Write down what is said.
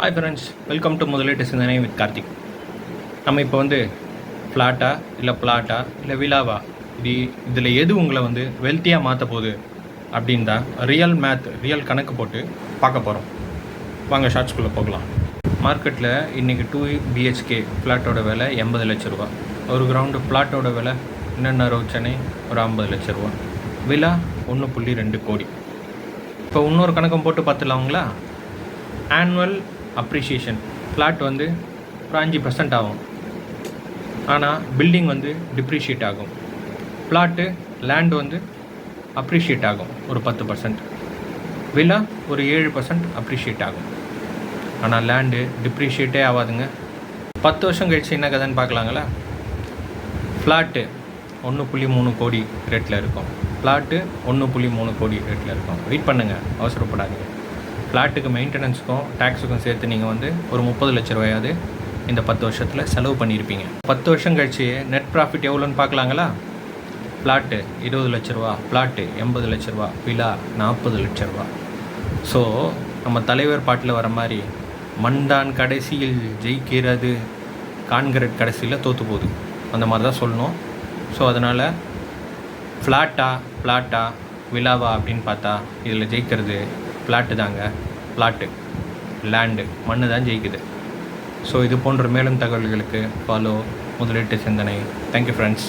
Hi friends, welcome to முதலீட்டு சிந்தனை with Karthik. நம்ம இப்போ ஃப்ளாட்டா இல்லை பிளாட்டா இல்லை விலாவா, இதில் எது உங்களை வெல்த்தியாக மாற்ற போகுது அப்படின்னு தான் ரியல் கணக்கு போட்டு பார்க்க போகிறோம். வாங்க ஷார்ட்ஸ்குள்ளே போகலாம். மார்க்கெட்டில் இன்றைக்கி 2 BHK ஃப்ளாட்டோட விலை 80 லட்ச ரூபா. ஒரு கிரவுண்டு ஃப்ளாட்டோட விலை என்னென்ன சென்னை ஒரு 50 லட்ச ரூபா. விலா 1.2 கோடி. இப்போ இன்னொரு கணக்கம் போட்டு பார்த்துலாங்களா? ஆனுவல் அப்ரிஷியேஷன் ஃப்ளாட் ஒரு 5% ஆகும், ஆனால் பில்டிங் டிப்ரிஷியேட் ஆகும். ஃப்ளாட்டு லேண்டு அப்ரிஷியேட் ஆகும் ஒரு 10%. விலா ஒரு 7% அப்ரிஷியேட் ஆகும், ஆனால் லேண்டு டிப்ரிஷியேட்டே ஆகாதுங்க. 10 வருஷம் கழிச்சு என்ன கதைன்னு பார்க்கலாங்களா? ஃப்ளாட்டு 1.3 கோடி ரேட்டில் இருக்கும். ஃப்ளாட்டு 1.3 கோடி ரேட்டில் இருக்கும். வெயிட் பண்ணுங்கள், அவசரப்படாதீங்க. ஃப்ளாட்டுக்கு மெயின்டெனன்ஸுக்கும் டேக்ஸுக்கும் சேர்த்து நீங்கள் ஒரு 30 லட்ச ரூபாயாவது இந்த 10 வருஷத்தில் செலவு பண்ணியிருப்பீங்க. 10 வருஷம் கழிச்சு நெட் ப்ராஃபிட் எவ்வளோன்னு பார்க்கலாங்களா? ஃப்ளாட்டு 20 லட்ச ரூபா, ஃப்ளாட்டு 80 லட்ச ரூபா, விலா 40 லட்ச ரூபா. ஸோ நம்ம தலைவர் பாட்டில் வர மாதிரி மண்டான் கடைசியில் ஜெயிக்கிறது, கான்கிரீட் கடைசியில் தோற்று போகுது, அந்த மாதிரி தான் சொல்லணும். ஸோ அதனால் ஃப்ளாட்டா விலாவா அப்படின்னு பார்த்தா இதில் ஜெயிக்கிறது ஃப்ளாட்டு தாங்க. ஃப்ளாட்டு லேண்டு மண்ணு தான் ஜெயிக்குது. ஸோ இது போன்ற மேலும் தகவல்களுக்கு ஃபாலோ முதலீட்டு சிந்தனை. Thank you friends.